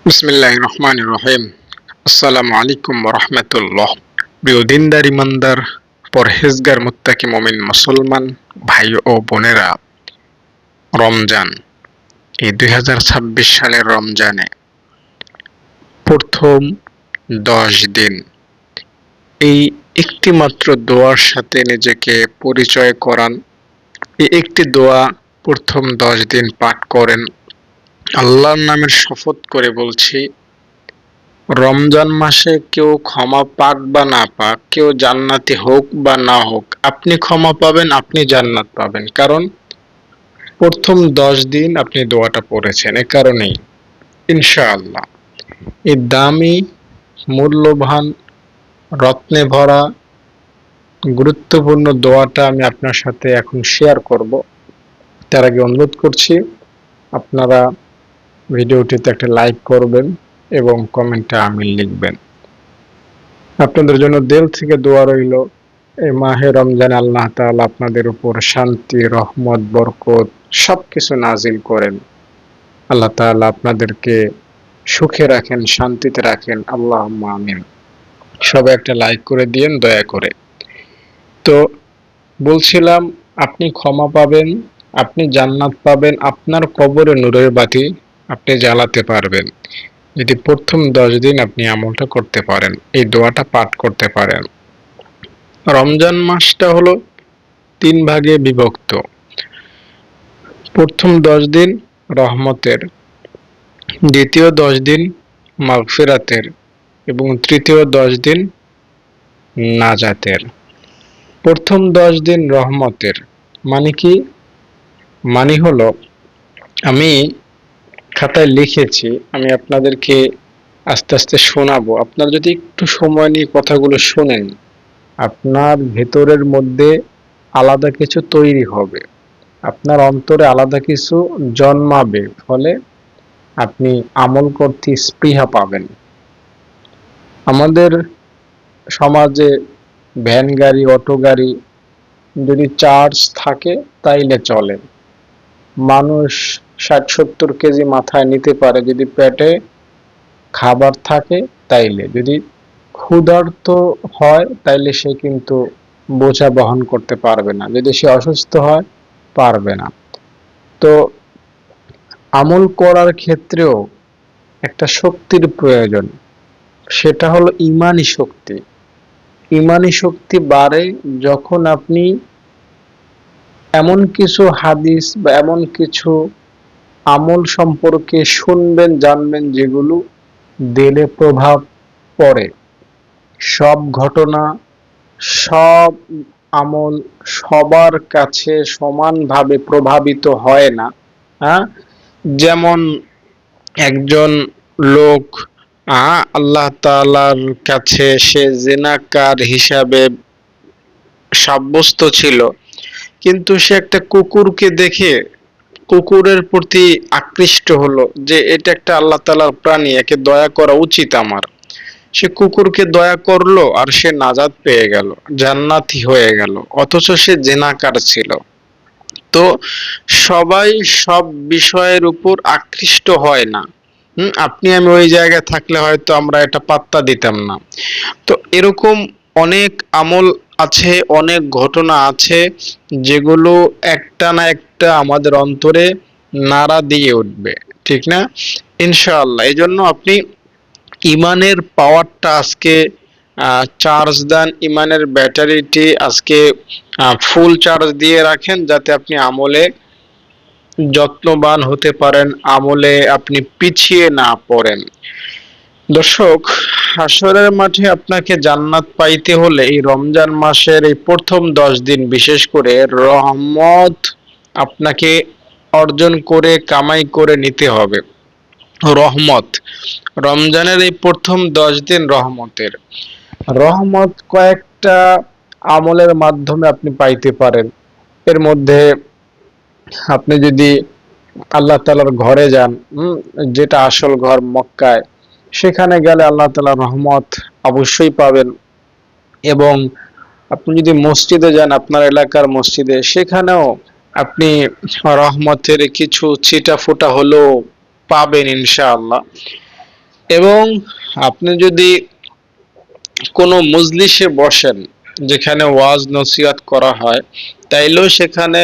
বিসমিল্লাহির রহমানির রহিম। আসসালামু আলাইকুম ওয়া রাহমাতুল্লাহ। প্রিয় দিনদার ইমানদার পরহেজগার মুত্তাকি মুমিন মুসলমান ভাই ও বোনেরা, রমজান, এই 2026 সালের রমজানে প্রথম 10 দিন এই একটি মাত্র দোয়ার সাথে নিজেকে পরিচয় করান। এই একটি দোয়া প্রথম 10 দিন পাঠ করেন। আল্লাহর নামের শপথ করে বলছি, রমজান মাসে কেউ ক্ষমা পাক বা না পাক, কেউ জান্নাতি হোক বা না হোক, আপনি ক্ষমা পাবেন, আপনি জান্নাত পাবেন। কারণ প্রথম 10 দিন আপনি দোয়াটা পড়েছেন। এ কারণেই ইনশাআল্লাহ এই দামি, মূল্যবান, রত্নে ভরা, গুরুত্বপূর্ণ দোয়াটা আমি আপনার সাথে এখন শেয়ার করব। তার আগে অনুরোধ করছি, আপনারা ভিডিওটিতে একটা লাইক করবেন এবং কমেন্টে আমিন লিখবেন। আপনাদের জন্য দিল থেকে দোয়া রইল, এই মাহে রমজান আল্লাহ তাআলা আপনাদের উপর শান্তি, রহমত, বরকত সবকিছু নাজিল করেন। আল্লাহ তাআলা আপনাদেরকে সুখে রাখেন, শান্তিতে রাখেন। আল্লাহুম্মা আমিন। সবাই একটা লাইক করে দিয়েন দয়া করে। তো বলছিলাম, আপনি ক্ষমা পাবেন, আপনি জান্নাত পাবেন, আপনার কবরে নূরের বাতি আপনি জ্বালাতে পারবেন যদি প্রথম 10 দিন আপনি আমলটা করতে পারেন, এই দোয়াটা পাঠ করতে পারেন। রমজান মাসটা হলো 3 ভাগে বিভক্ত। প্রথম 10 দিন রহমতের, দ্বিতীয় 10 দিন মাগফিরাতের এবং তৃতীয় 10 দিন নাজাতের। প্রথম 10 দিন রহমতের মানে কি? মানে হলো, আমি খাতায় লিখেছি, আমি আপনাদেরকে আস্তে আস্তে শোনাবো। আপনারা যদি একটু সময় নিয়ে কথাগুলো শোনেন, আপনার ভেতরের মধ্যে আলাদা কিছু তৈরি হবে, আপনার অন্তরে আলাদা কিছু জন্মাবে, ফলে আপনি আমল করতে স্পৃহা পাবেন। আমাদের সমাজে ভ্যান গাড়ি, অটো গাড়ি যদি চার্জ থাকে তাইলে চলে। মানুষ 60-70 কেজি মাথায় নিতে পারে যদি পেটে খাবার থাকে, তাইলে যদি ক্ষুধার্ত হয় তাইলে সে কিন্তু বোঝা বহন করতে পারবে না, যদি সে অসুস্থ হয় পারবে না। তো আমল করার ক্ষেত্রেও একটা শক্তির প্রয়োজন, সেটা হলো ইমানি শক্তি। ইমানি শক্তি বাড়ে যখন আপনি এমন কিছু হাদিস বা এমন কিছু আমল সম্পর্কে শুনবেন, জানবেন, যেগুলো দিলে প্রভাব পড়ে। সব ঘটনা, সব আমল সবার কাছে সমানভাবে প্রভাবিত হয় না। হ্যাঁ, যেমন একজন লোক আল্লাহ তাআলার কাছে সে জিনাকার হিসাবে সাব্যস্ত ছিল, কিন্তু সে একটা কুকুরকে দেখে কুকুরের প্রতি আকৃষ্ট হলো যে এটা একটা আল্লাহ তাআলার প্রাণী, একে দয়া করা উচিত আমার। সে কুকুরকে দয়া করলো আর সে নাজাত পেয়ে গেল, জান্নাতি হয়ে গেল, অথচ সে জিনাকার ছিল। তো সবাই সব বিষয়ের উপর আকৃষ্ট হয় না। আপনি আমি ওই জায়গায় থাকলে হয়তো আমরা এটা পাত্তা দিতাম না। তো এরকম অনেক আমল আছে, অনেক ঘটনা আছে যেগুলো একটা না একটা আমাদের অন্তরে নাড়া দিয়ে উঠবে, ঠিক না? ইনশাআল্লাহ। এই জন্য আপনি ইমানের পাওয়ারটা আজকে চার্জ দেন, ইমানের ব্যাটারিটি আজকে ফুল চার্জ দিয়ে রাখেন, যাতে আপনি আমলে যত্নবান হতে পারেন, আমলে আপনি পিছিয়ে না পড়েন। দর্শক, হাসরের মাঠে আপনাকে জান্নাত পাইতে হলে এই রমজান মাসের এই প্রথম 10 দিন বিশেষ করে রহমত আপনাকে অর্জন করে কামাই করে নিতে হবে। রহমত, রমজানের এই প্রথম 10 দিন রহমতের। রহমত কয়েকটা আমলের মাধ্যমে আপনি পাইতে পারেন। এর মধ্যে আপনি যদি আল্লাহ তাআলার ঘরে যান, যেটা আসল ঘর মক্কায়, সেখানে গেলে আল্লাহ তাআলার রহমত অবশ্যই পাবেন। এবং আপনি যদি মসজিদে যান, আপনার এলাকার মসজিদে, সেখানেও আপনি রহমতের কিছু ছিটা ফোটা হলেও পাবেন ইনশাআল্লাহ। এবং আপনি যদি কোনো মজলিসে বসেন যেখানে ওয়াজ নসিহত করা হয়, তাইলেও সেখানে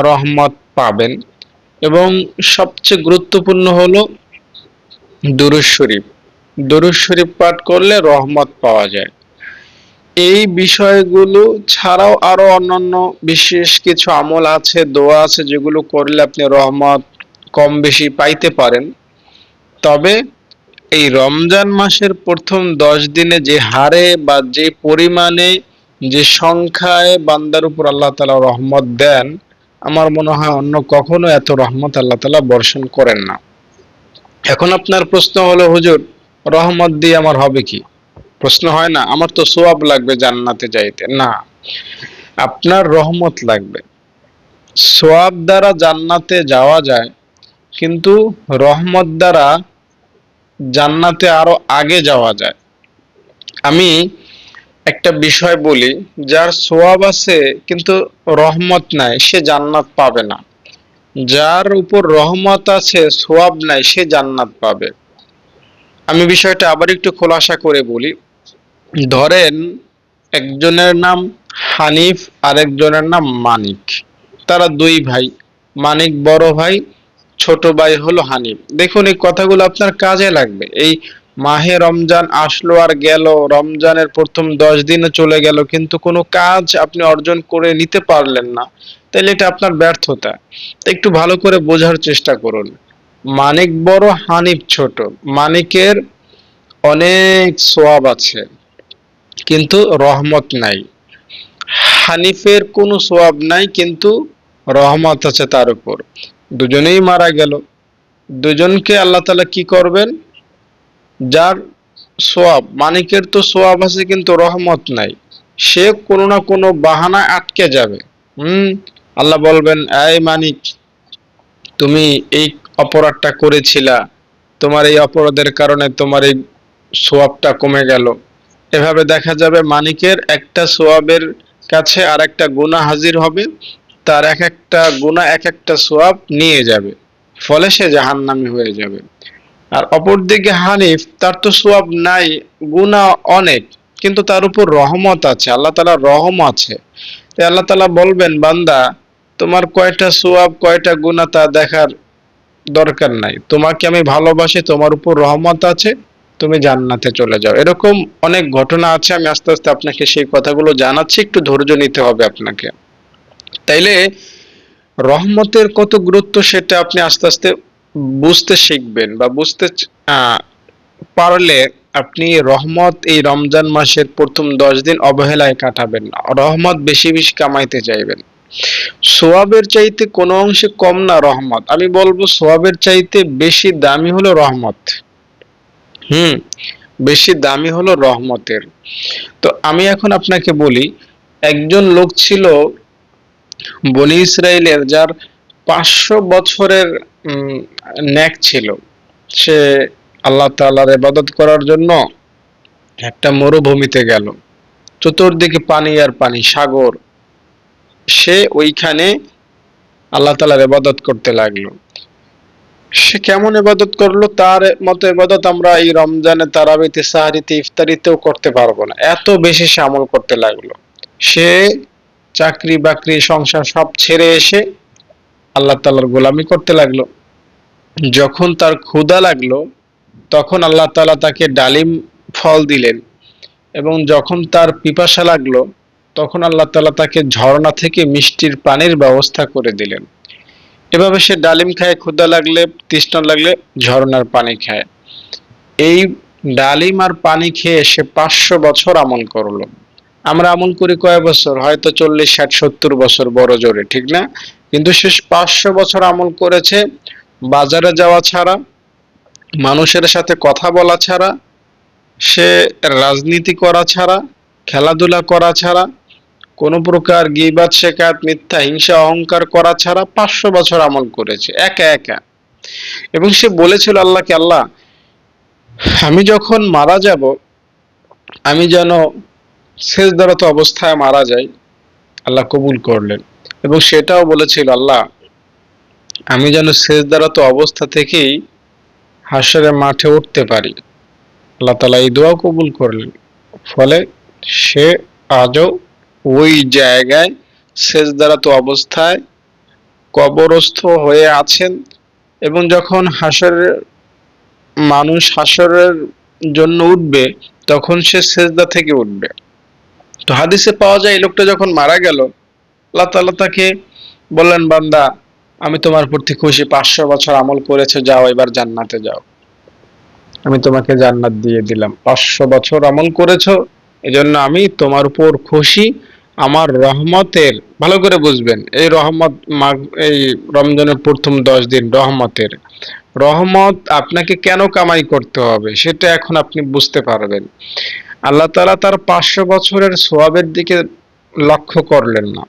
রহমত পাবেন। এবং সবচেয়ে গুরুত্বপূর্ণ হলো দুরূদ শরীফ। দুরূদ শরীফ পাঠ করলে রহমত পাওয়া যায়। এই বিষয়গুলো ছাড়াও আরো অন্যান্য বিশেষ কিছু আমল আছে, দোয়া আছে, যেগুলো করলে আপনি রহমত কম বেশি পাইতে পারেন। তবে এই রমজান মাসের প্রথম 10 দিনে যে হারে বা যে পরিমাণে যে সংখ্যায় বান্দার উপর আল্লাহ তাআলা রহমত দেন, আমার মনে হয় অন্য কখনো এত রহমত আল্লাহ তাআলা বর্ষণ করেন না। এখন আপনার প্রশ্ন হলো, হুজুর রহমত দিয়ে আমার হবে কি? প্রশ্ন হয় না, আমার তো সওয়াব লাগবে জান্নাতে যাইতে। না, আপনার রহমত লাগবে। সওয়াব দ্বারা জান্নাতে যাওয়া যায়, কিন্তু রহমত দ্বারা জান্নাতে আরো আগে যাওয়া যায়। আমি একটা বিষয় বলি, যার সওয়াব আছে কিন্তু রহমত নাই, সে জান্নাত পাবে না। যার উপর রহমত আছে, সওয়াব নাই, সে জান্নাত পাবে। আমি বিষয়টা আবার একটু খোলাসা করে বলি। ধরেন একজনের নাম হানিফ, আরেকজনের নাম মানিক। তারা দুই ভাই। মানিক বড় ভাই, ছোট ভাই হলো হানিফ। দেখুন, এই কথাগুলো আপনার কাজে লাগবে। এই মাহে রমজান আসলো আর গেল, রমজানের প্রথম 10 দিনে চলে গেল, কিন্তু কোনো কাজ আপনি অর্জন করে নিতে পারলেন না, তাহলে এটা আপনার ব্যর্থতা। তো একটু ভালো করে বোঝার চেষ্টা করুন। মানিক বড়, হানিফ ছোট। মানিকের অনেক সওয়াব আছে, কিন্তু রহমত নাই। হানিফের কোনো সওয়াব নাই, কিন্তু রহমত আছে তার উপর। দুজনেই মারা গেল। দুজনকে আল্লাহ তাআলা কি করবেন? যার সওয়াব, মানিকের তো সওয়াব আছে কিন্তু রহমত নাই, সে কোনো না কোনো বাহানা আটকে যাবে। আল্লাহ বলবেন, এই মানিক, তুমি এই অপরাধটা করেছিলা, তোমার এই অপরাধের কারণে তোমার এই সওয়াবটা কমে গেল। এভাবে দেখা যাবে মানিকের একটা সওয়াবের কাছে আর একটা গুনাহ হাজির হবে, তার এক একটা গুনাহ এক একটা সওয়াব নিয়ে যাবে, ফলে সে জাহান্নামী হয়ে যাবে। আর অপরদিকে হানিফ, তার তো সওয়াব নাই, গুনাহ অনেক, কিন্তু তার উপর রহমত আছে, আল্লাহ তাআলার রহম আছে। তাই আল্লাহ তাআলা বলবেন, বান্দা, তোমার কয়টা সওয়াব কয়টা গুনাহ তা দেখার দরকার নাই, তোমাকে আমি ভালোবাসি, তোমার উপর রহমত আছে, তুমি জান্নাতে চলে যাও। এরকম অনেক ঘটনা আছে, আমি আস্তে আস্তে আপনাকে সেই কথাগুলো জানাচ্ছি, একটু ধৈর্য নিতে হবে আপনাকে। তাইলে রহমতের কত গুরুত্ব সেটা আপনি আস্তে আস্তে বুঝতে শিখবেন, বা বুঝতে আহ, পারলে আপনি রহমত এই রমজান মাসের প্রথম 10 দিন অবহেলায় কাটাবেন না, রহমত বেশি বেশি কামাইতে চাইবেন। সোয়াবের চাইতে কোনো অংশে কম না রহমত, আমি বলবো সোয়াবের চাইতে বেশি দামি হলো রহমত। হুম, বেশি দামি হলো রহমতের। তো আমি এখন আপনাকে বলি, একজন লোক ছিল বনি ইসরায়েলের, যার 500 বছরের নেক ছিল। সে আল্লাহ তাআলার ইবাদত করার জন্য একটা মরুভূমিতে গেল, চতুর্দিকে পানি আর পানি, সাগর। সে ওইখানে আল্লাহ তাআলার ইবাদত করতে লাগলো। সে কেমন ইবাদত করলো? তার মতো ইবাদত আমরা এই রমজানে, তারাবিতে, সাহরিতে, ইফতারিতেও করতে পারবো না, এত বেশি সে আমল করতে লাগলো। সে চাকরি বাকরি সংসার সব ছেড়ে এসে আল্লাহ তাআলার গোলামি করতে লাগলো। যখন তার ক্ষুধা লাগলো, তখন আল্লাহ তাআলা তাকে ডালিম ফল দিলেন, এবং যখন তার পিপাসা লাগলো, তখন আল্লাহ তাআলা তাকে ঝর্ণা থেকে মিষ্টির পানির ব্যবস্থা করে দিলেন। এভাবে সে ডালিম খায়, ক্ষুধা লাগলে, তৃষ্ণা লাগলে ঝর্ণার পানি খায়। এই ডালিম আর পানি খেয়ে সে 500 বছর আমল করলো। আমরা আমল করি কয় বছর? হয়তো 40, 60, 70 বছর বড় জোরে, ঠিক না? কিন্তু সে 500 বছর আমল করেছে, বাজারে যাওয়া ছাড়া, মানুষের সাথে কথা বলা ছাড়া, সে রাজনীতি করা ছাড়া, খেলাধুলা করা ছাড়া, কোন প্রকার গীবাত, শেকাত, মিথ্যা, হিংসা, অহংকার করা ছাড়া 500 বছর আমল করেছে একা একা। এবং সে বলেছিল আল্লাহকে, আল্লাহ, আমি যখন মারা যাব, আমি যেন সেজদারত অবস্থায় মারা যাই। আল্লাহ কবুল করলেন। এবং সেটাও বলেছিল, আল্লাহ, আমি যেন সেজদারত অবস্থা থেকেই হাসরের মাঠে উঠতে পারি। আল্লাহ তাআলা এই দোয়া কবুল করলেন। ফলে সে আজও ওই জায়গায় সেজদারত অবস্থায় কবরস্থ হয়ে আছেন, এবং যখন হাসরের জন্য উঠবে তখন সে সেজদা থেকে উঠবে। তো হাদিসে পাওয়া যায় এই লোকটা যখন মারা গেল, আল্লাহ তাআলা তাকে বললেন, বান্দা আমি তোমার প্রতি খুশি, 500 বছর আমল করেছো, যাও এবার জান্নাতে যাও, আমি তোমাকে জান্নাত দিয়ে দিলাম। 500 বছর আমল করেছো, এজন্য আমি তোমার উপর খুশি। আমার রহমতের, ভালো করে বুঝবেন, এই রহমত এই রমজানের প্রথম 10 দিন রহমতের, রহমত আপনাকে কেন কামাই করতে হবে সেটা এখন আপনি বুঝতে পারবেন। আল্লাহ তাআলা তার 500 বছরের সওয়াবের দিকে লক্ষ্য করলেন না।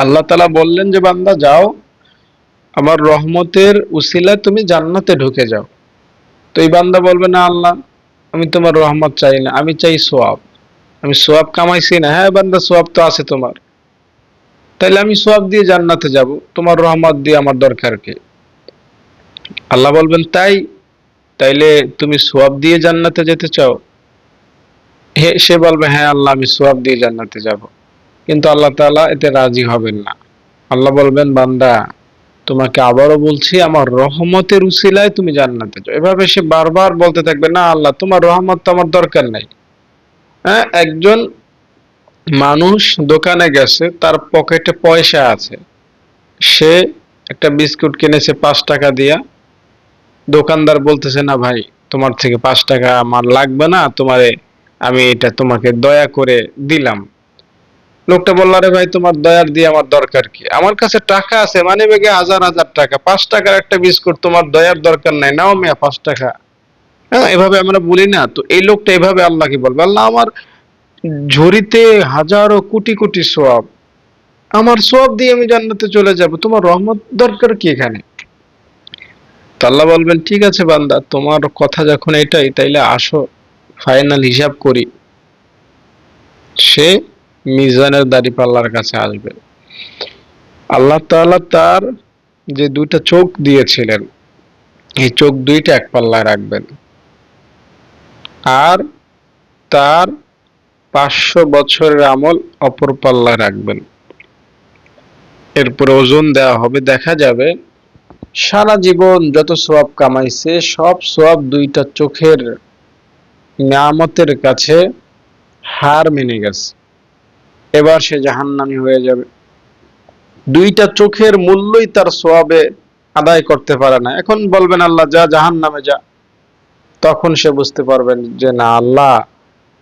আল্লাহ তাআলা বললেন যে বান্দা যাও, আমার রহমতের উসিলায় তুমি জান্নাতে ঢুকে যাও। তো এই বান্দা বলবে, না আল্লাহ, আমি তোমার রহমত চাই না, আমি চাই সওয়াব, আমি সওয়াব কামাইছি না। হ্যাঁ বান্দা, সওয়াব তো আছে তোমার, তাইলে আমি সওয়াব দিয়ে জান্নাতে যাব, তোমার রহমত দিয়ে আমার দরকার কি? আল্লাহ বলবেন, তাইলে তুমি সওয়াব দিয়ে জান্নাতে যেতে চাও? সে বলবে, হ্যাঁ আল্লাহ, আমি সওয়াব দিয়ে জান্নাতে যাব। কিন্তু আল্লাহ তাআলা এতে রাজি হবেন না। আল্লাহ বলবেন, বান্দা তোমাকে আবারও বলছি, আমার রহমতের উসিলায় তুমি জান্নাতে যাও। এভাবে সে বারবার বলতে থাকবে, না আল্লাহ, তোমার রহমত তো আমার দরকার নাই। হ্যাঁ, একজন মানুষ দোকানে গেছে, তার পকেটে পয়সা আছে, সে একটা বিস্কুট কিনেছে 5 টাকা দিয়া। দোকানদার বলতেছে, না ভাই, তোমার থেকে 5 টাকা আমার লাগবে না, আমি এটা তোমাকে দয়া করে দিলাম। লোকটা বলল, আরে ভাই, তোমার দয়ার দিয়ে আমার দরকার কি? আমার কাছে টাকা আছে, মানে বেগে হাজার হাজার টাকা, 5 টাকার একটা বিস্কুট, তোমার দয়ার দরকার নাই, নাও মিয়া 5 টাকা। হ্যাঁ, এভাবে আমরা বলি না? তো এই লোকটা এভাবে আল্লাহকে বলবে, আল্লাহ, আমার ঝুড়িতে হাজারো কোটি কোটি সওয়াব, আমার সওয়াব দিয়ে আমি জান্নাতে চলে যাব, তোমার রহমত দরকার কি এখানে? তো আল্লাহ বলবেন, ঠিক আছে বান্দা, তোমার কথা যখন এটাই, তাইলে আসো ফাইনাল হিসাব করি। সে মিজানের দাঁড়িপাল্লার কাছে আসবে। আল্লাহ তাআলা তার যে 2টা চোখ দিয়েছিলেন, এই চোখ 2টা এক পাল্লায় রাখবেন, আর তার 500 বছরের আমল অপর পাল্লায় রাখবেন। এরপরে ওজন দেওয়া হবে, দেখা যাবে সারা জীবন যত সওয়াব কামাইছে সব সওয়াব 2টা চোখের নিয়ামতের কাছে হার মেনে গেছে। এবার সে জাহান্নামী হয়ে যাবে। 2টা চোখের মূল্যই তার সওয়াবে আদায় করতে পারে না। এখন বলবেন, আল্লাহ, যা জাহান্নামে যা। তখন সে বুঝতে পারবেন যে, না আল্লাহ,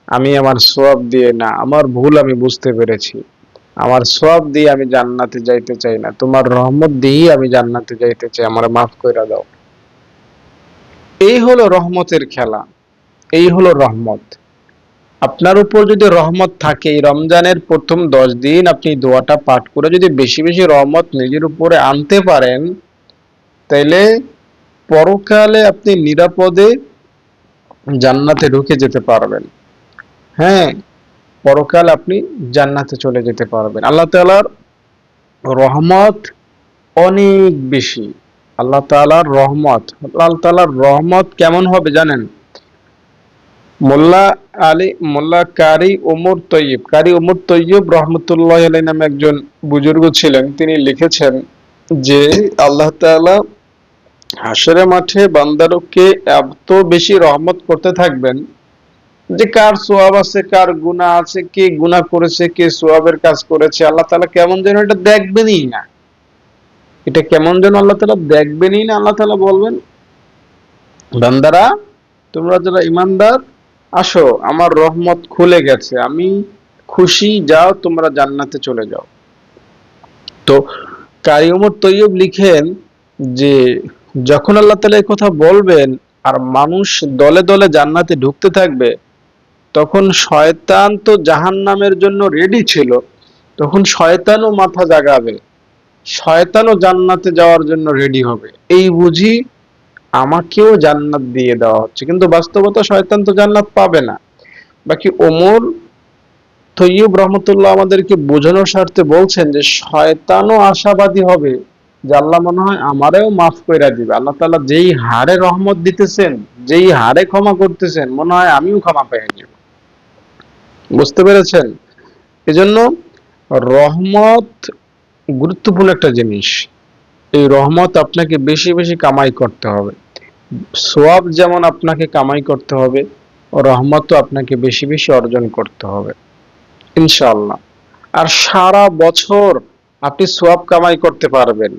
আমি আমার সওয়াব দিয়ে না, আমার ভুল আমি বুঝতে পেরেছি, আমার সওয়াব দিয়ে আমি জান্নাতে যাইতে চাই না, তোমার রহমত দিয়েই আমি জান্নাতে যাইতে চাই, আমার মাফ কইরা দাও। এই হলো রহমতের খেলা, এই হলো রহমত। আপনার উপর যদি রহমত থাকে, এই রমজানের প্রথম 10 দিন আপনি দোয়াটা পাঠ করে যদি বেশি বেশি রহমত নিজের উপরে আনতে পারেন, তাইলে পরকালে আপনি নিরাপদে জান্নাতে ঢুকে যেতে পারবেন। হ্যাঁ, পরকাল আপনি জান্নাতে চলে যেতে পারবেন। আল্লাহ তাআলার রহমত অনেক বেশি। আল্লাহ তাআলার রহমত, আল্লাহ তাআলার রহমত কেমন হবে জানেন? মোল্লা কারি ওমর তৈয়ব রহমতুল্লাহ আলাইহি নামে একজন বুজুর্গ ছিলেন। তিনি লিখেছেন যে আল্লাহ তাআলা হাশরের মাঠে বান্দারকে এত বেশি রহমত করতে থাকবেন যে কার সওয়াব আছে, কার গুনাহ আছে, কে গুনাহ করেছে, কে সওয়াবের কাজ করেছে, আল্লাহ তাআলা কেমন যেন এটা দেখবেনই না। এটা কেমন যেন আল্লাহ তাআলা দেখবেনই না। আল্লাহ তাআলা বলবেন, বান্দারা, তোমরা যারা ঈমানদার, আসো, আমার রহমত খুলে গেছে, আমি খুশি, যাও তোমরা জান্নাতে চলে যাও। তো কারি ওমর তৈয়ব লিখেন যে যখন আল্লাহ তাআলা এই কথা বলবেন আর মানুষ দলে দলে জান্নাতে ঢুকতে থাকবে, তখন শয়তান তো জাহান্নামের জন্য রেডি ছিল, তখন শয়তানও মাথা জাগাবে, শয়তানও জান্নাতে যাওয়ার জন্য রেডি হবে, এই বুঝি আমাকেও জান্নাত দিয়ে দেওয়া হচ্ছে। কিন্তু বাস্তবতা শয়তান তো জান্নাত পাবে না। বাকি ওমর তৈয়ব রহমতুল্লাহ আমাদেরকে বোঝানোর স্বার্থে বলছেন যে শয়তানও আশাবাদী হবে যে আল্লাহ মনে হয় আমারেও মাফ কইরা দিবে। আল্লাহ তাআলা যেই হারে রহমত দিতেছেন, যেই হারে ক্ষমা করতেছেন, মনে হয় আমিও ক্ষমা পেয়ে যাব। বুঝতে পেরেছেন? এজন্য রহমত গুরুত্বপূর্ণ একটা জিনিস। এই রহমত আপনাকে বেশি বেশি কামাই করতে হবে। সওয়াব যেমন আপনাকে কামাই করতে হবে, রহমতও আপনাকে বেশি বেশি অর্জন করতে হবে ইনশাআল্লাহ। আর সারা বছর আপনি সওয়াব কামাই করতে পারবেন,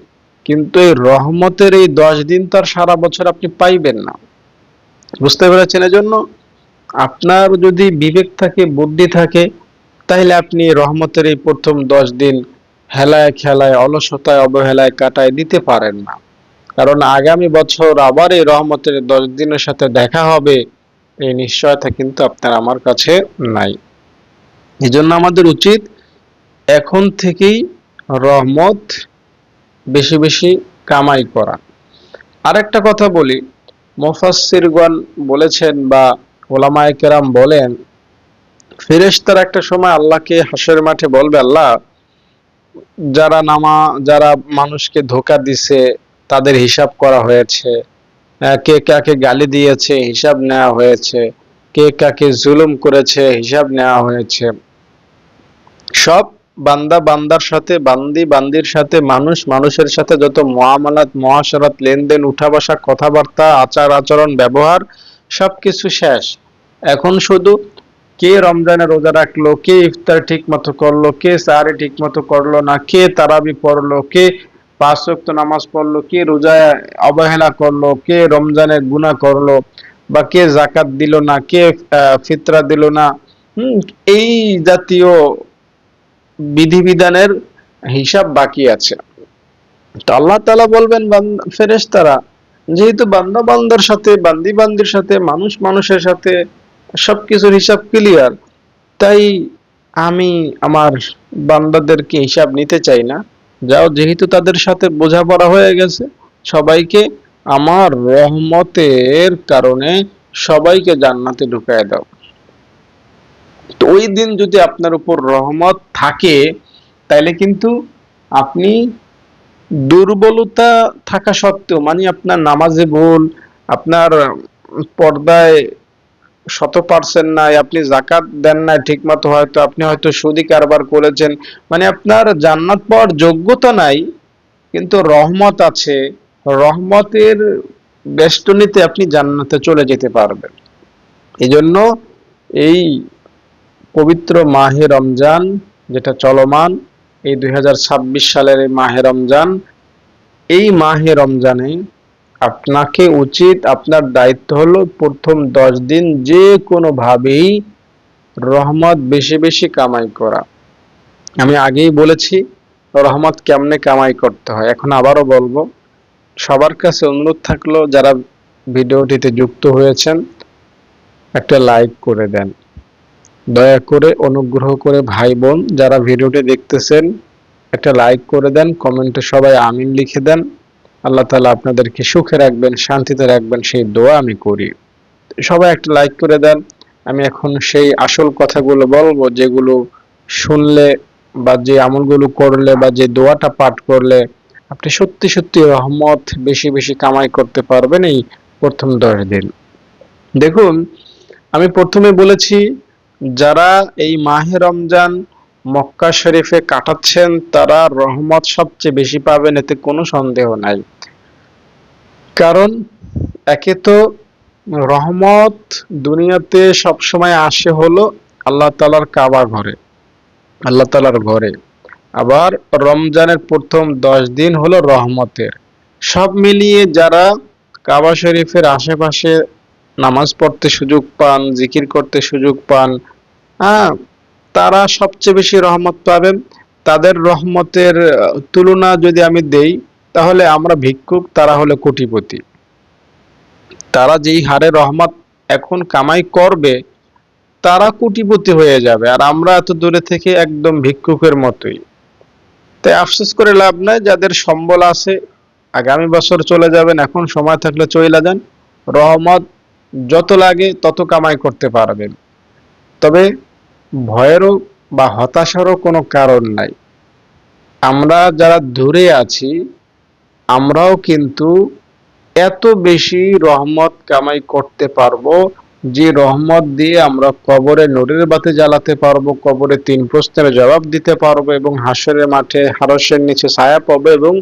কিন্তু এই রহমতের এই 10 দিন তো আর সারা বছর আপনি পাইবেন না। বুঝতে পেরেছেন? এজন্য আপনার যদি বিবেক থাকে, বুদ্ধি থাকে, তাহলে আপনি রহমতের এই প্রথম 10 দিন হেলায় খেলায় অলসতায় অবহেলায় কাটায় দিতে পারেন না। কারণ আগামী বছর আবার এই রহমতের 10 দিনের সাথে দেখা হবে, এই নিশ্চয়তা কিন্তু আপনার আমার কাছে নাই। এই জন্য আমাদের উচিত এখন থেকেই রহমত বেশি বেশি কামাই করা। আরেকটা কথা বলি, মুফাসসিরগণ বলেছেন বা ওলামায়ে কেরাম বলেন, ফেরেশতারা একটা সময় আল্লাহকে হাসরের মাঠে বলবে, আল্লাহ, যারা মানুষকে ধোঁকা দিছে তাদের হিসাব করা হয়েছে, কে কাকে গালি দিয়েছে হিসাব নেওয়া হয়েছে, কে কাকে জুলুম করেছে হিসাব নেওয়া হয়েছে। সব বান্দা বান্দার সাথে, বান্দি বান্দির সাথে, মানুষ মানুষের সাথে যত মুআমালাত মুআশারাত লেনদেন উঠা বসা কথাবার্তা আচার আচরণ ব্যবহার সবকিছু শেষ। এখন শুধু কে রমজানে রোজা রাখলো, কে ইফতার ঠিক মতো করলো, কে সাহারি ঠিক মতো করলো না, কে তারাবি পড়লো, কে 5 ওয়াক্ত নামাজ পড়লো, কে রোজায় অবহেলা করলো, কে রমজানে গুনাহ করলো, বা কে জাকাত দিল না, কে ফিতরা দিল না, এই জাতীয় বিধিবিধানের হিসাব বাকি আছে। তো আল্লাহ তাআলা বলবেন ফেরেশতারা, যেহেতু বান্দা বান্দার সাথে, বান্দি বান্দির সাথে, মানুষ মানুষের সাথে সবকিছুর হিসাব ক্লিয়ার, তাই আমি আমার বান্দাদেরকে হিসাব নিতে চাই না। যাও, যেহেতু তাদের সাথে বোঝাপড়া হয়ে গেছে, সবাইকে আমার রহমতের কারণে সবাইকে জান্নাতে ঢুকায় দাও। তো ওই দিন যদি আপনার উপর রহমত থাকে, তাইলে কিন্তু আপনি দুর্বলতা থাকা সত্ত্বেও, মানে আপনার নামাজে ভুল, আপনার পর্দায় 100% নাই, আপনি জাকাত দেন না ঠিক মতো, হয়তো আপনি হয়তো সুদি কারবার করেছেন, মানে আপনার জান্নাত পাওয়ার যোগ্যতা নাই, কিন্তু রহমত আছে, রহমতের বেষ্টনীতে আপনি জান্নাতে চলে যেতে পারবেন। এজন্য এই পবিত্র মাহে রমজান যেটা চলমান, এই 2026 সালের এই মাহে রমজান, এই মাহে রমজানে আপনাকে উচিত, আপনার দায়িত্ব হলো প্রথম 10 দিন যে কোনো ভাবেই রহমত বেশি বেশি কামাই করা। আমি আগেই বলেছি রহমত কেমনে কামাই করতে হয়, এখন আবারও বলবো। সবার কাছে অনুরোধ থাকলো, যারা ভিডিওটিতে যুক্ত হয়েছেন একটা লাইক করে দেন, দয়া করে অনুগ্রহ করে ভাই বোন যারা ভিডিওটি দেখতেছেন একটা লাইক করে দেন, কমেন্টে সবাই আমিন লিখে দেন। আল্লাহ তাআলা আপনাদেরকে সুখে রাখবেন, শান্তিতে রাখবেন, সেই দোয়া আমি করি। সবাই একটা লাইক করে দেন। আমি এখন সেই আসল কথাগুলো বলবো, যেগুলো শুনলে বা যে আমলগুলো করলে বা যে দোয়াটা পাঠ করলে আপনি সত্যি সত্যি রহমত বেশি বেশি কামাই করতে পারবেন এই প্রথম 10 দিন। দেখুন, আমি প্রথমে বলেছি, যারা এই মাহে রমজান মক্কা শরীফে কাটাচ্ছেন তারা রহমত সবচেয়ে বেশি পাবেন, এতে কোনো সন্দেহ নাই। কারণ একে তো রহমত দুনিয়াতে সবসময় আসে হলো আল্লাহ তাআলার কাবা ঘরে, আল্লাহ তাআলার ঘরে। আবার রমজানের প্রথম 10 দিন হলো রহমতের। সব মিলিয়ে যারা কাবা শরীফের আশেপাশে নামাজ পড়তে সুযোগ পান, জিকির করতে সুযোগ পান, হ্যাঁ, তারা সবচেয়ে বেশি রহমত পাবেন। তাদের রহমতের তুলনা যদি আমি দেই, তাহলে আমরা ভিক্ষুক, তারা হলো কোটিপতি। তারা যেই হারে রহমত এখন কামাই করবে, তারা কোটিপতি হয়ে যাবে, আর আমরা এত দূরে থেকে একদম ভিক্ষুকের মতোই। তাই আফসোস করে লাভ নাই, যাদের সম্বল আছে আগামী বছর চলে যাবেন, এখন সময় থাকলে চলে যান, রহমত যত লাগে তত কামাই করতে পারবেন। তবে ভয়েরও বা হতাশারও কোনো কারণ নাই। আমরা যারা দূরে আছি আমরাও কিন্তু এত বেশি রহমত কামাই করতে পারবো, যে রহমত দিয়ে আমরা কবরে নূরের বাতি জ্বালাতে পারবো, কবরে 3 প্রশ্নের জবাব দিতে পারবো, এবং হাসরের মাঠে আরশের নিচে ছায়া পাবো, এবং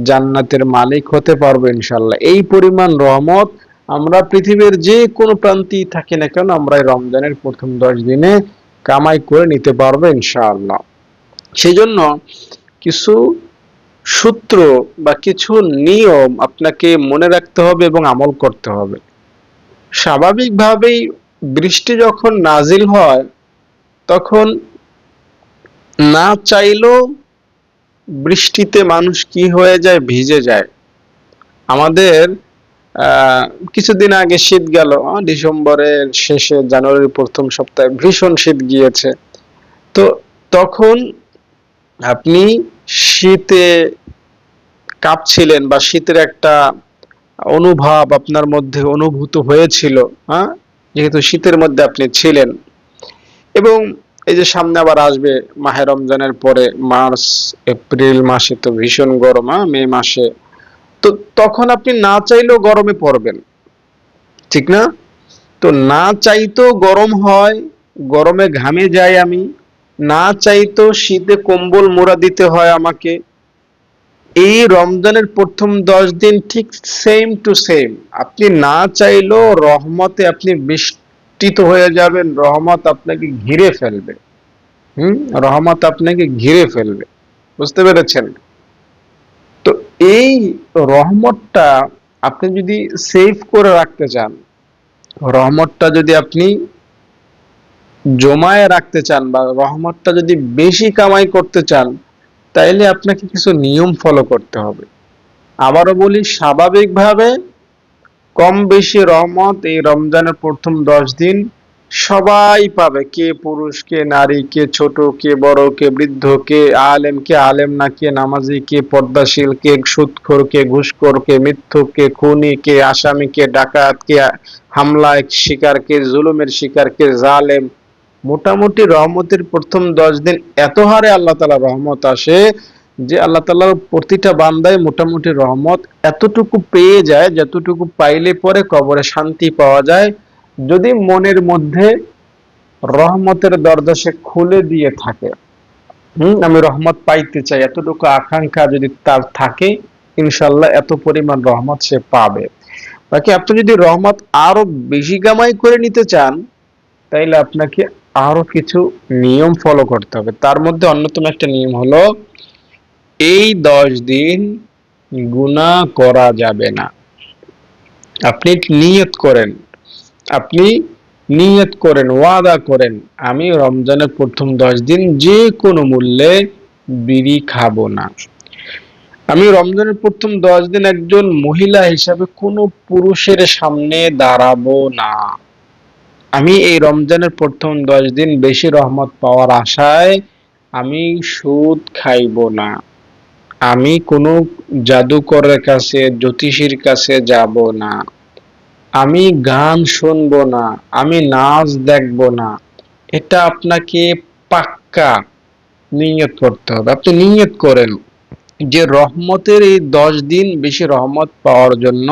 জান্নাতের মালিক হতে পারবো ইনশাআল্লাহ। এই পরিমাণ রহমত আমরা পৃথিবীর যে কোনো প্রান্তেই থাকি না কেন, আমরা এই রমজানের প্রথম 10 দিনে কামাই করে নিতে পারবো ইনশাআল্লাহ। সেই জন্য কিছু সূত্র বা কিছু নিয়ম আপনাকে মনে রাখতে হবে এবং আমল করতে হবে। স্বাভাবিকভাবেই বৃষ্টি যখন নাজিল হয়, তখন না চাইলেও বৃষ্টিতে মানুষ কি হয়ে যায়, ভিজে যায়। আমাদের কিছুদিন আগে শীত গেল, ডিসেম্বরের শেষে জানুয়ারির প্রথম সপ্তাহে ভীষণ শীত গিয়েছে। তো তখন আপনি শীতে কাঁপছিলেন, বা শীতের একটা অনুভব আপনার মধ্যে অনুভূত হয়েছিল, হ্যাঁ, যেহেতু শীতের মধ্যে আপনি ছিলেন। এবং এই যে সামনে আবার আসবে মাহে রমজানের পরে মার্চ এপ্রিল মাসে তো ভীষণ গরম, মে মাসে, তো তখন আপনি না চাইলেও গরমে পড়বেন, ঠিক না? তো না চাইতেও গরম হয়, গরমে ঘামে যাই আমি, না চাইতেও শীতে কম্বল মোড়া দিতে হয় আমাকে। এই রমজানের প্রথম 10 দিন ঠিক সেম টু সেম, আপনি না চাইলেও রহমতে আপনি বেষ্টিত হয়ে যাবেন, রহমত আপনাকে ঘিরে ফেলবে। রহমত আপনাকে ঘিরে ফেলবে, বুঝতে পেরেছেন? তো এই রহমতটা আপনি যদি সেভ করে রাখতে চান, রহমতটা যদি আপনি জমায়ে রাখতে চান, বা রহমতটা যদি বেশি কামাই করতে চান, তাইলে আপনাকে কিছু নিয়ম ফলো করতে হবে। আবারও বলি, স্বাভাবিকভাবে কম বেশি রহমত এই রমজানের প্রথম 10 দিন সবাই পাবে, কে পুরুষ, কে নারী, কে ছোট, কে বড়, কে বৃদ্ধ, কে আলেম না, কে নামাজি, কে পর্দাশীল, কে সুদখোর, কে ঘুষখোর, কে মিথ্যুক, কে খুনি, কে আসামি, কে ডাকাত, কে হামলার শিকার, কে জুলুমের শিকার, কে জালেম। মোটামুটি রহমতের প্রথম 10 দিন এত হারে আল্লাহ তাআলা রহমত আসে, যে আল্লাহ তাআলার প্রতিটা বান্দায় মোটামুটি রহমত এতটুকু পেয়ে যায়, যতটুকু পাইলে পরে কবরে শান্তি পাওয়া যায়, যদি মনের মধ্যে রহমতের দরজা সে খুলে দিয়ে থাকে। আমি রহমত পাইতে চাই, এতটুকু আকাঙ্ক্ষা যদি তার থাকে, ইনশাআল্লাহ এত পরিমাণ রহমত সে পাবে। বাকি আপনি যদি রহমত আরো বেশি কামাই করে নিতে চান, তাইলে আপনাকে আরো কিছু নিয়ম ফলো করতে হবে। তার মধ্যে অন্যতম একটা নিয়ম হলো, এই 10 দিন গুনাহ করা যাবে না। আপনি নিয়ত করেন, আপনি নিয়ত করেন, ওয়াদা করেন, আমি রমজানের প্রথম 10 দিন যে কোনো মূল্যে বিড়ি খাবো না। আমি রমজানের প্রথম 10 দিন একজন মহিলা হিসাবে কোনো পুরুষের সামনে দাঁড়াবো না। আমি এই রমজানের প্রথম 10 দিন বেশি রহমত পাওয়ার আশায় আমি সুদ খাইবো না। আমি কোনো জাদুকরের কাছে, জ্যোতিষীর কাছে যাব না। আমি গান শুনবো না, আমি নাচ দেখবো না। এটা আপনাকে পাক্কা নিয়ত করতে হবে। আপনি নিয়ত করেন যে রহমতের এই 10 দিন বেশি রহমত পাওয়ার জন্য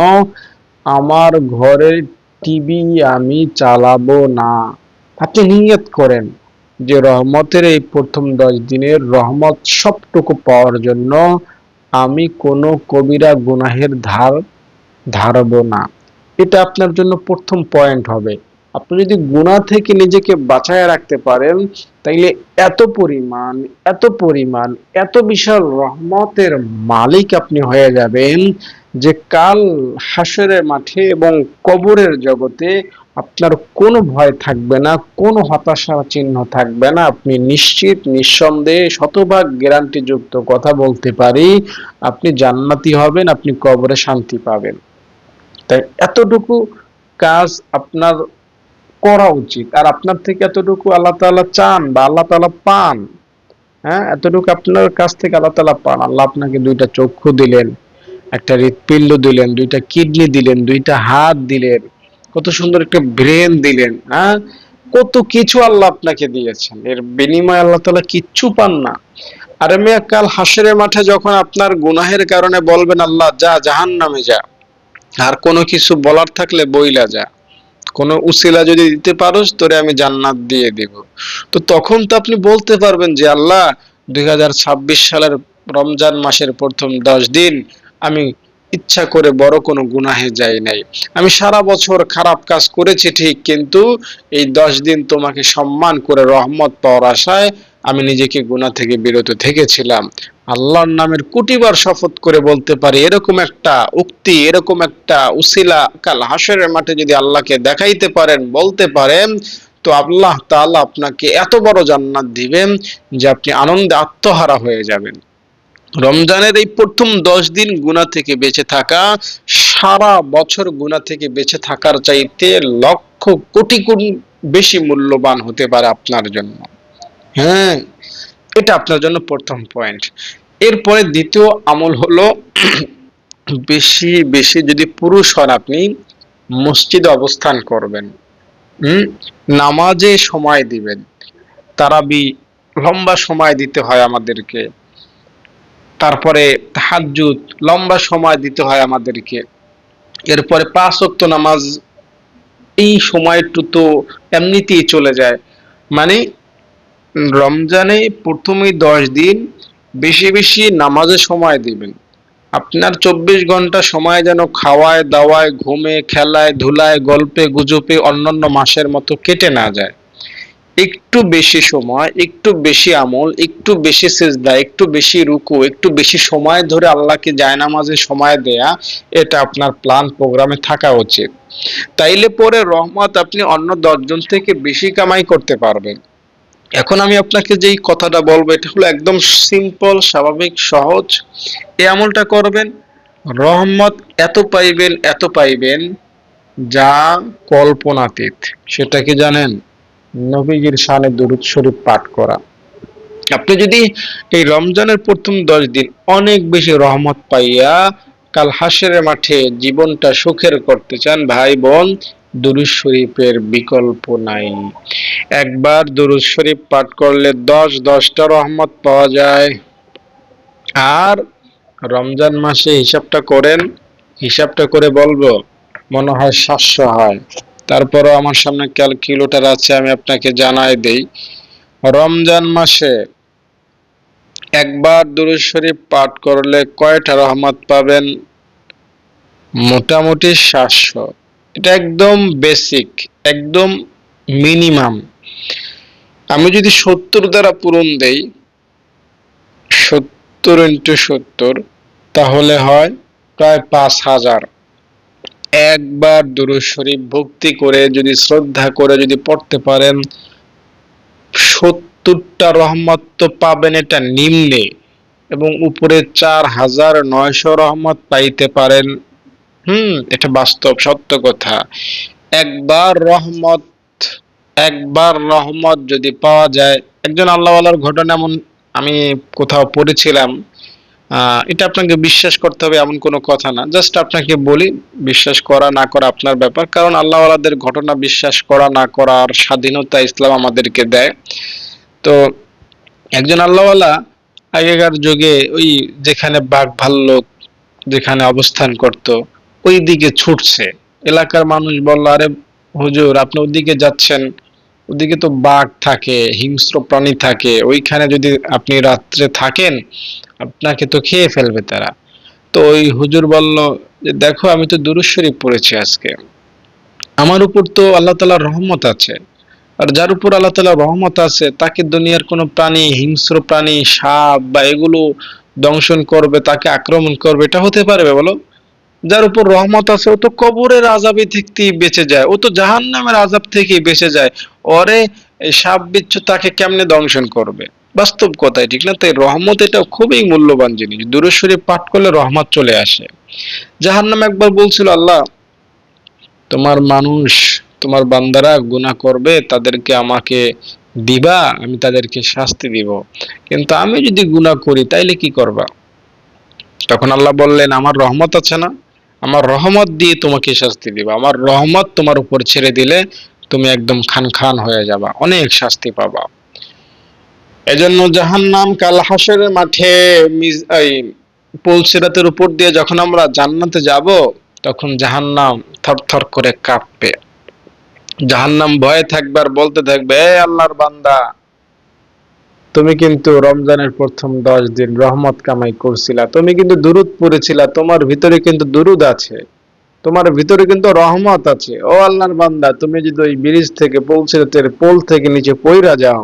আমার ঘরের টিভি আমি চালাবো না। আপনি নিয়ত করেন যে রহমতের এই প্রথম 10 দিনের রহমত সবটুকু পাওয়ার জন্য আমি কোনো কবিরা গুনাহের ধার ধারবো না। এটা আপনার জন্য প্রথম পয়েন্ট হবে। আপনি যদি গুনাহ থেকে নিজেকে বাঁচায় রাখতে পারেন, তাইলে এত পরিমাণ, এত পরিমাণ, এত বিশাল রহমতের মালিক আপনি হয়ে যাবেন, যে কাল হাসরের মাঠে এবং কবরের জগতে আপনার কোনো ভয় থাকবে না, কোনো হতাশার চিহ্ন থাকবে না। আপনি নিশ্চিত, নিঃসন্দেহে, শতভাগ গ্যারান্টি যুক্ত কথা বলতে পারি, আপনি জান্নাতি হবেন, আপনি কবরে শান্তি পাবেন। তাই এতটুকু কাজ আপনার করা উচিত। আর আপনার থেকে এতটুকু আল্লাহ তাআলা চান, বা আল্লাহ তাআলা পান। হ্যাঁ, এতটুকু আপনার কাছ থেকে আল্লাহ তাআলা পান। আল্লাহ আপনাকে 2টা চক্ষু দিলেন, একটা হৃৎপিণ্ড দিলেন, 2টা কিডনি দিলেন, 2টা হাত দিলেন, কত সুন্দর একটা ব্রেন দিলেন। হ্যাঁ, কত কিছু আল্লাহ আপনাকে দিয়েছেন, এর বিনিময়ে আল্লাহ তাআলা কিচ্ছু পান না। আরে মিয়া, কাল হাসরের মাঠে যখন আপনার গুনাহের কারণে বলবেন আল্লাহ যা জাহান্নামে যা, আর কোনো কিছু বলার থাকলে বইলা যা, কোনো উসিলা যদি দিতে পারোস তোরে আমি জান্নাত দিয়ে দিব, তো তখন তো আপনি বলতে পারবেন যে আল্লাহ 2026 সালের রমজান মাসের প্রথম 10 দিন আমি ইচ্ছা করে বড় কোনো গুনাহে যাই নাই, আমি সারা বছর খারাপ কাজ করেছি ঠিক, কিন্তু এই 10 দিন তোমাকে সম্মান করে রহমত পাওয়ার আশায় আমি নিজেকে গুনাহ থেকে বিরত থেকেছিলাম। আল্লাহর নামের কোটিবার শপথ করে বলতে পারি, এরকম একটা উক্তি, এরকম একটা উসিলা কাল হাসরের মাঠে যদি আল্লাহকে দেখাইতে পারেন, বলতে পারেন, তো আল্লাহ তাআলা আপনাকে এত বড় জান্নাত দিবেন যে আপনি আনন্দে আত্মহারা হয়ে যাবেন। রমজানের এই প্রথম 10 দিন গুনাহ থেকে বেঁচে থাকা সারা বছর গুনাহ থেকে বেঁচে থাকার চাইতে লক্ষ কোটি গুণ বেশি মূল্যবান হতে পারে আপনার জন্য। হ্যাঁ, এটা আপনার জন্য প্রথম পয়েন্ট। এরপরে দ্বিতীয় আমল হলো বেশি বেশি যদি পুরুষ হন আপনি মসজিদে অবস্থান করবেন, নামাজে সময় দিবেন। তারাবি লম্বা সময় দিতে হয় আমাদেরকে, তারপরে তাহাজ্জুদ লম্বা সময় দিতে হয় আমাদেরকে, এরপরে 5 ওয়াক্ত নামাজ, এই সময়টু তো এমনিতেই চলে যায়। মানে রমজানে প্রথমে 10 দিন বেশি বেশি নামাজে সময় দিবেন। আপনার 24 ঘন্টা সময় যেন খাওয়ায় দাওয়ায় ঘুমে খেলায় ধুলায় গল্পে গুজবে অন্যান্য মাসের মতো কেটে না যায়। একটু বেশি সময়, একটু বেশি আমল, একটু বেশি সিজদা, একটু বেশি রুকু, একটু বেশি সময় ধরে আল্লাহকে জায়নামাজে সময় দেয়া, এটা আপনার প্ল্যান প্রোগ্রামে থাকা উচিত। তাইলে পরে রহমত আপনি অন্য 10 জন থেকে বেশি কামাই করতে পারবেন। এখন আমি আপনাকে যেই কথাটা বলবো এটা হলো একদম সিম্পল, স্বাভাবিক, সহজ। এই আমলটা করবেন, রহমত এত পাইবেন, এত পাইবেন যা কল্পনাতীত। সেটা কি জানেন? নবীজির শানে দুরূদ শরীফ পাঠ করা। আপনি যদি এই রমজানের প্রথম 10 দিন অনেক বেশি রহমত পাইয়া কাল হাসরের মাঠে জীবনটা সুখের করতে চান, ভাই বোন, দুরূদ শরীফের বিকল্প নাই। একবার দুরূদ শরীফ পাঠ করলে 10টা রহমত পাওয়া যায়। আর রমজান মাসে হিসাবটা করেন, হিসাবটা করে বলবো, মনে হয় 700 হয়। তারপরও আমার সামনে ক্যালকুলেটর আছে, আমি আপনাকে জানাই দেই। রমজান মাসে একবার দুরূদ শরীফ পাঠ করলে কয়টা রহমত পাবেন? মোটামুটি 700। এটা একদম বেসিক, একদম মিনিমাম। আমি যদি 70 দ্বারা পূরণ দেই, 70 ইন্টু 70, তাহলে হয় প্রায় 5000। একবার দুরূদ শরীফ ভক্তি করে যদি শ্রদ্ধা করে যদি পড়তে পারেন, 70টা রহমত তো পাবেন, এটা নিম্নে, এবং উপরে 4900 রহমত পাইতে পারেন। এটা বাস্তব সত্য কথা। একবার রহমত, একবার রহমত যদি পাওয়া যায়, একজন আল্লাহওয়ালার ঘটনা এমন আমি কোথাও পড়েছিলাম, এটা আপনাকে বিশ্বাস করতে হবে এমন কোনো কথা না, জাস্ট আপনাকে বলি, বিশ্বাস করা না করা আপনার ব্যাপার। কারণ আল্লাহওয়ালাদের ঘটনা বিশ্বাস করা না করার স্বাধীনতা ইসলাম আমাদেরকে দেয়। তো একজন আল্লাহওয়ালা আগেকার যুগে ওই যেখানে বাঘ ভাল্লুক যেখানে অবস্থান করত ওই দিকে ছুটছে। এলাকার মানুষ বলল, আরে হুজুর আপনি ওদিকে যাচ্ছেন, ওদিকে তো বাঘ থাকে, হিংস্র প্রাণী থাকে, ওইখানে যদি আপনি রাত্রে থাকেন আপনাকে তো খেয়ে ফেলবে তারা। তো ওই হুজুর বলল যে দেখো আমি তো দুরূদ শরীফ পড়েছি আজকে, আমার উপর তো আল্লাহ তাআলার রহমত আছে, আর যার উপর আল্লাহ তাআলার রহমত আছে তাকে দুনিয়ার কোনো প্রাণী, হিংস্র প্রাণী, সাপ বা এগুলো দংশন করবে, তাকে আক্রমণ করবে, এটা হতে পারবে বলো? যার উপর রহমত আছে ও তো কবরের আযাবে থেকেই বেঁচে যায়, ও তো জাহান্নামের আযাব থেকেই বেঁচে যায়। ওরে এই সাপ বিচ্ছু তাকে কেমনে দংশন করবে? বাস্তব কথাই, ঠিক না? তাই রহমত এটা খুবই মূল্যবান জিনিস। দুরূদ শরীফ পাঠ করলে রহমত চলে আসে। জাহান্নাম একবার বলছিল, আল্লাহ তোমার মানুষ, তোমার বান্দারা গুনাহ করবে, তাদেরকে আমাকে দিবা, আমি তাদেরকে শাস্তি দিব, কিন্তু আমি যদি গুনাহ করি তাইলে কি করবা? তখন আল্লাহ বললেন, আমার রহমত আছে না, আমার রহমত দিয়ে তোমাকে শাস্তি দিব। আমার রহমত তোমার উপর ছেড়ে দিলে তুমি একদম খান খান হয়ে যাবা, অনেক শাস্তি পাবা। এজন্য জাহান্নাম কাল হাসরের মাঠে পুলসিরাতের উপর দিয়ে যখন আমরা জান্নাতে যাব, তখন জাহান্নাম থরথর করে কাঁপবে। জাহান্নাম ভয়ে থাকবে আর বলতে থাকবে, এ আল্লাহর বান্দা, তুমি কিন্তু রমজানের প্রথম 10 দিন রহমত কামাই করছিলা, তুমি কিন্তু দুরূদ পড়েছিলা, তোমার ভিতরে কিন্তু দুরূদ আছে, তোমার ভিতরে কিন্তু রহমত আছে। ও আল্লাহর বান্দা, তুমি যদি ওই ব্রিজ থেকে পুলসিরাতের পোল থেকে নিচে পইরা যাও,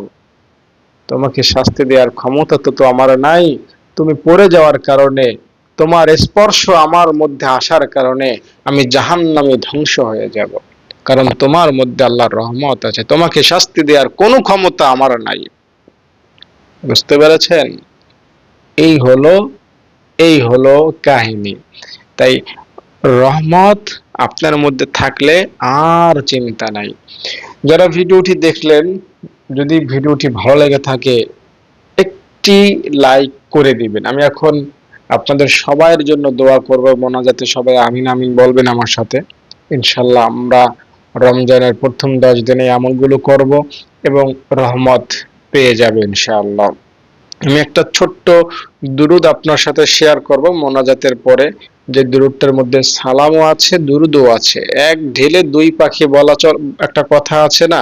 তোমাকে শাস্তি দেওয়ার ক্ষমতা তো আমার নাই। তুমি পড়ে যাওয়ার কারণে, তোমার স্পর্শ আমার মধ্যে আসার কারণে আমি জাহান্নামে ধ্বংস হয়ে যাব, কারণ তোমার মধ্যে আল্লাহর রহমত আছে, তোমাকে শাস্তি দেওয়ার কোনো ক্ষমতা আমার নাই। বুঝতে পেরেছেন? এই হলো এই হলো কাহিনী। তাই রহমত আপনার মধ্যে থাকলে আর চিন্তা নাই। যারা ভিডিওটি দেখলেন, যদি ভিডিওটি ভালো লেগে থাকে, একটি লাইক করে দিবেন। আমি এখন আপনাদের সবার জন্য দোয়া করব, মোনাজাতে সবাই আমিন আমিন বলবেন আমার সাথে। ইনশাল্লাহ আমরা রমজানের প্রথম 10 দিনে আমলগুলো করব এবং রহমত পেয়ে যাবে ইনশাআল্লাহ। আমি একটা ছোট্ট দুরুদ আপনার সাথে শেয়ার করব মোনাজাতের পরে, যে দুরুদটার মধ্যে সালামও আছে, দুরুদও আছে। এক ঢিলে দুই পাখি বলা একটা কথা আছে না?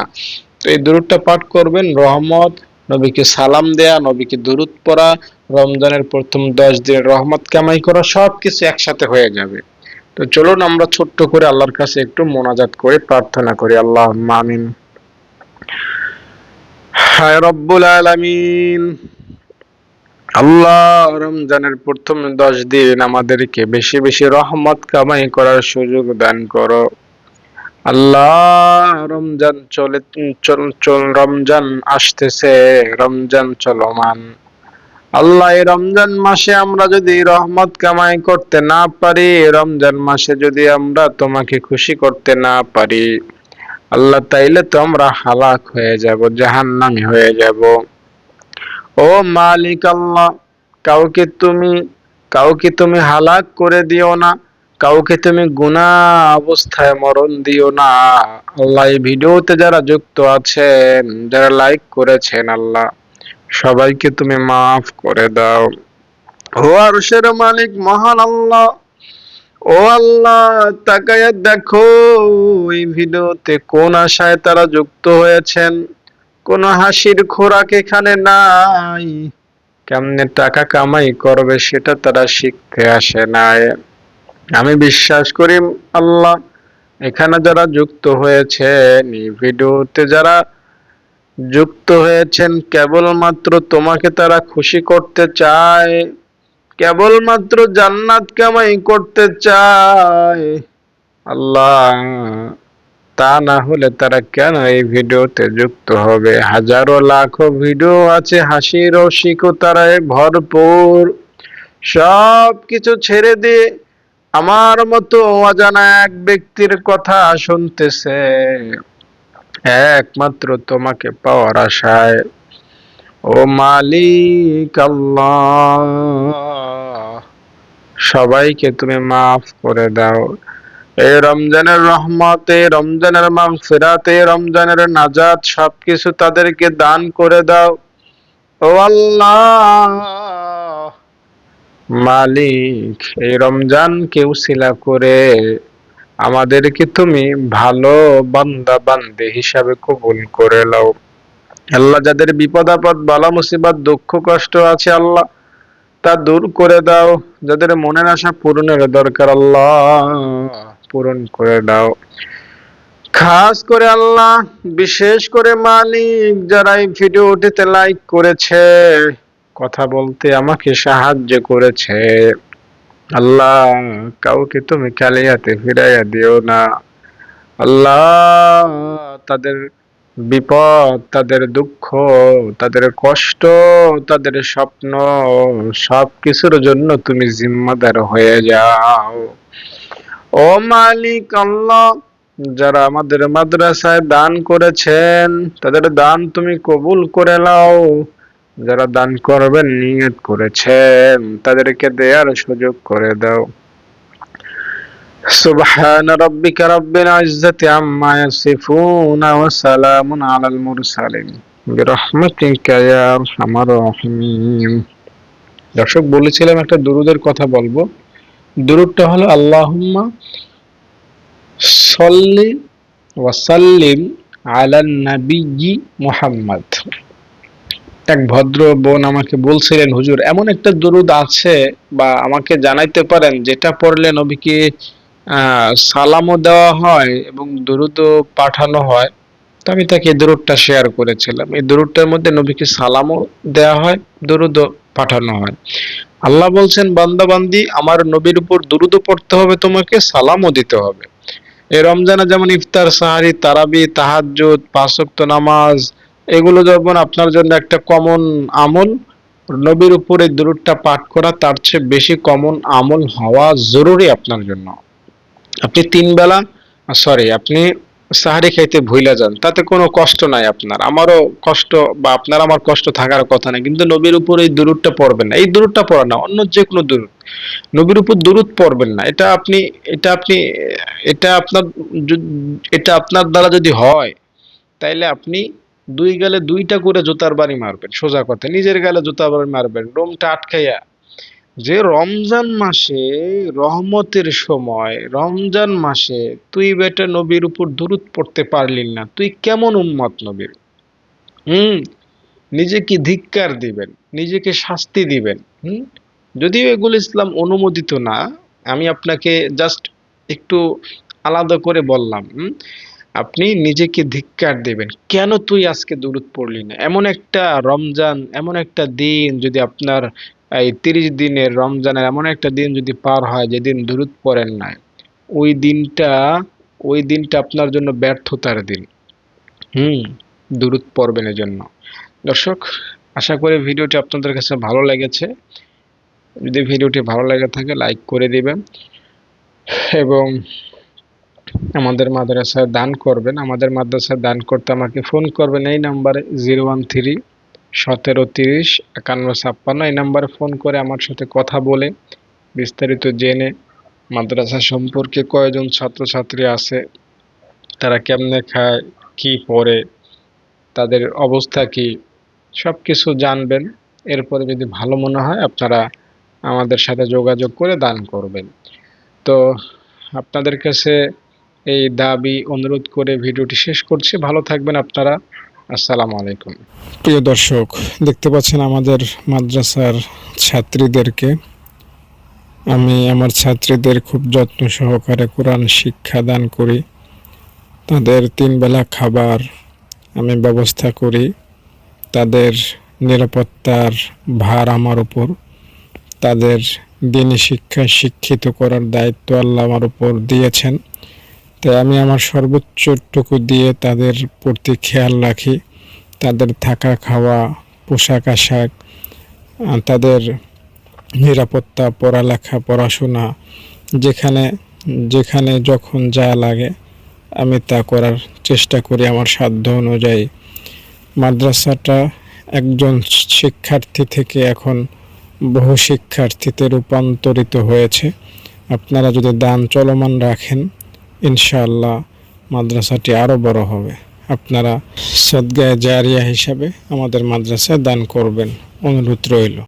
তো এই দুরুদটা পাঠ করবেন, রহমত, নবীকে সালাম দেয়া, নবীকে দুরুদ পড়া, রমজানের প্রথম 10 দিন রহমত কামাই করা, সবকিছু একসাথে হয়ে যাবে। তো চলুন আমরা ছোট্ট করে আল্লাহর কাছে একটু মোনাজাত করে প্রার্থনা করি। আল্লাহুম্মা আমিন। হায় রব্বুল আলামিন, আল্লাহ রমজানের প্রথম 10 দিন আমাদেরকে বেশি বেশি রহমত কামাই করার সুযোগ দান করো। আল্লাহ রমজান রমজান আসতেছে, রমজান চলমান। আল্লাহ এই রমজান মাসে আমরা যদি রহমত কামাই করতে না পারি, রমজান মাসে যদি আমরা তোমাকে খুশি করতে না পারি, আল্লাহ তাইলে তো আমরা হালাক হয়ে যাব, জাহান্নামী হয়ে যাব। ও মালিক আল্লাহ, কাউকে তুমি হালাক করে দিও না, কাউকে তুমি গুনাহ অবস্থায় মরণ দিও না। আল্লাহ এই ভিডিওতে যারা যুক্ত আছেন, যারা লাইক করেছেন, আল্লাহ সবাইকে তুমি মাফ করে দাও। ও আরশের মালিক মহান আল্লাহ, ও আল্লাহ তাকায়া দেখো এই ভিডিওতে কোন আশায় তারা যুক্ত হয়েছেন। কোন হাসির খোরাক এখানে নাই, কেমনে টাকা কামাই করবে সেটা তারা শিখতে আসে নাই। আমি বিশ্বাস করি আল্লাহ, এখানে যারা যুক্ত হয়েছেন, এই ভিডিওতে যারা যুক্ত হয়েছেন, কেবলমাত্র তোমাকে তারা খুশি করতে চায়, কেবলমাত্র জান্নাত কামাই করতে চায়। আল্লাহ, তা না হলে তারা কেন এই ভিডিওতে যুক্ত হবে? হাজারো লাখো ভিডিও আছে হাসি রসিকতায় ভরপুর, সব কিছু ছেড়ে দিয়ে আমার মতো অজানা এক ব্যক্তির কথা শুনতেছে, একমাত্র তোমাকে পাওয়ার আশায়। ও মালিক আল্লাহ, সবাইকে তুমি মাফ করে দাও। এই রমজানের রহমতে, রমজানের মাগফিরাতে, রমজানের নাজাত সবকিছু তাদেরকে দান করে দাও। ও আল্লাহ মালিক, এই রমজানকে উসিলা করে আমাদেরকে তুমি ভালো বান্দা বান্দে হিসাবে কবুল করে নাও। আল্লাহ, যাদের বিপদ আপদ বালা মুসিবত দুঃখ কষ্ট আছে, আল্লাহ তা দূর করে দাও। যাদের মনের আশা পূরণের দরকার, আল্লাহ পূরণ করে দাও। খাস করে আল্লাহ, বিশেষ করে মালিক, যারা এই ভিডিওটিতে লাইক করেছে, কথা বলতে আমাকে সাহায্য করেছে, আল্লাহ কাউকে তুমি কালিয়াতে ফিরাইয়া দিও না। আল্লাহ, তাদের বিপদ, তাদের দুঃখ, তাদের কষ্ট, তাদের স্বপ্ন, সবকিছুর জন্য তুমি জিম্মাদার হয়ে যাও। ও মালিক আল্লাহ, যারা আমাদের মাদ্রাসায় দান করেছেন, তাদের দান তুমি কবুল করে নাও। যারা দান করবেন নিয়ত করেছেন, তাদেরকে দেয়ার সুযোগ করে দাও। سبحان ربك رب العزة عما يصفون وسلام على المرسلين বিরহমাতিকা ইয়া আরহামার রাহিমিন। দর্শক, বলেছিলাম একটা দুরূদের কথা বলবো। দুরূদটা হলো আল্লাহুম্মা সল্লি ওয়া সাল্লিম আলান নাবিয়্যি মুহাম্মদ। এক ভদ্র বোন আমাকে বলছিলেন, হুজুর এমন একটা দুরূদ আছে বা আমাকে জানাইতে পারেন যেটা পড়লে নবীকে সালামও দেওয়া হয় এবং দুরূদও পাঠানো হয়। তো আমি তাকে এই দুরূদটা শেয়ার করেছিলাম। এই দুরূদটার মধ্যে নবীকে সালামও দেওয়া হয়, দুরূদও পাঠানো হয়। আল্লাহ বলছেন, বান্দা বান্দি আমার নবীর উপর দুরূদও পড়তে হবে, তোমাকে সালামও দিতে হবে। এই রমজানে যেমন ইফতার, সাহারি, তারাবি, তাহাজ্জুদ, ৫ ওয়াক্ত নামাজ, এগুলো যেমন আপনার জন্য একটা কমন আমল, নবীর উপরে দুরূদটা পাঠ করা তার চেয়ে বেশি কমন আমল হওয়া জরুরি আপনার জন্য। আপনি ৩ বেলা আপনি সাহারি খাইতে ভুইলা যান, তাতে কোনো কষ্ট নাই আপনার। আমারও কষ্ট বা আপনার আমার কষ্ট থাকার কথা না। কিন্তু নবীর উপর এই দুরূদটা পড়বেন না। এই দুরূদটা পড়া না, অন্য যেকোনো দুরূদ। নবীর উপর দুরূদ পড়বেন না। এটা আপনি এটা আপনার এটা আপনার দ্বারা যদি হয়, তাইলে আপনি ২ গালে ২টা করে জুতার বাড়ি মারবেন। সোজা কথা, নিজের গালে জুতার বাড়ি মারবেন লোমটা আটকাইয়া। যে রমজান মাসে, রহমতের সময়, রমজান মাসে তুই বেটা নবীর উপর দুরূদ পড়তে পারলি না, তুই কেমন উম্মত নবীর? হুম নিজেকে ধিক্কার দিবেন, নিজেকে শাস্তি দিবেন। যদিও এগুলো ইসলাম অনুমোদিত না, আমি আপনাকে জাস্ট একটু আলাদা করে বললাম। আপনি নিজেকে ধিক্কার দেবেন, কেন তুই আজকে দুরূদ পড়লি না? এমন একটা রমজান, এমন একটা দিন যদি আপনার এই ৩০ দিনের রমজানের এমন একটা দিন যদি পার হয় যেদিন দুরূদ পড়েন নাই, ওই দিনটা ওই দিনটা আপনার জন্য ব্যর্থতার দিন। হুম দুরূদ পড়বেন এজন্য। দর্শক, আশা করি ভিডিওটি আপনাদের কাছে ভালো লেগেছে। যদি ভিডিওটি ভালো লেগে থাকে লাইক করে দিবেন এবং আমাদের মাদ্রাসায় দান করবেন। আমাদের মাদ্রাসায় দান করতে আমাকে ফোন করবেন এই নাম্বারে 013 17 30 51 56। এই নাম্বারে ফোন করে আমার সাথে কথা বলে বিস্তারিত জেনে মাদ্রাসা সম্পর্কে কয়জন ছাত্রছাত্রী আছে, তারা কেমনে খায়, কি পড়ে, তাদের অবস্থা কি, সবকিছু জানবেন। এরপরে যদি ভালো মনে হয় আপনারা আমাদের সাথে যোগাযোগ করে দান করবেন। তো আপনাদের কাছে এই দাবি অনুরোধ করে ভিডিওটি শেষ করছি। ভালো থাকবেন আপনারা। আসসালামু আলাইকুম। প্রিয় দর্শক, দেখতে পাচ্ছেন আমাদের মাদ্রাসার ছাত্রীদেরকে। আমি আমার ছাত্রীদের খুব যত্ন সহকারে কোরআন শিক্ষা দান করি। তাদের ৩ বেলা খাবার আমি ব্যবস্থা করি। তাদের নিরাপত্তার ভার আমার উপর। তাদের দ্বীনি শিক্ষায় শিক্ষিত করার দায়িত্ব আল্লাহ আমার উপর দিয়েছেন। তাই আমি আমার সর্বোচ্চটুকু দিয়ে তাদের প্রতি খেয়াল রাখি। তাদের থাকা, খাওয়া, পোশাক আশাক, তাদের নিরাপত্তা, পড়ালেখা, পড়াশোনা, যেখানে যেখানে যখন যা লাগে আমি তা করার চেষ্টা করি আমার সাধ্য অনুযায়ী। মাদ্রাসাটা একজন শিক্ষার্থী থেকে এখন বহু শিক্ষার্থীতে রূপান্তরিত হয়েছে। আপনারা যদি দান চলমান রাখেন, ইনশাআল্লাহ মাদ্রাসাটি আরও বড় হবে। আপনারা সদগায়ে জারিয়া হিসাবে আমাদের মাদ্রাসায় দান করবেন, অনুরোধ রইল।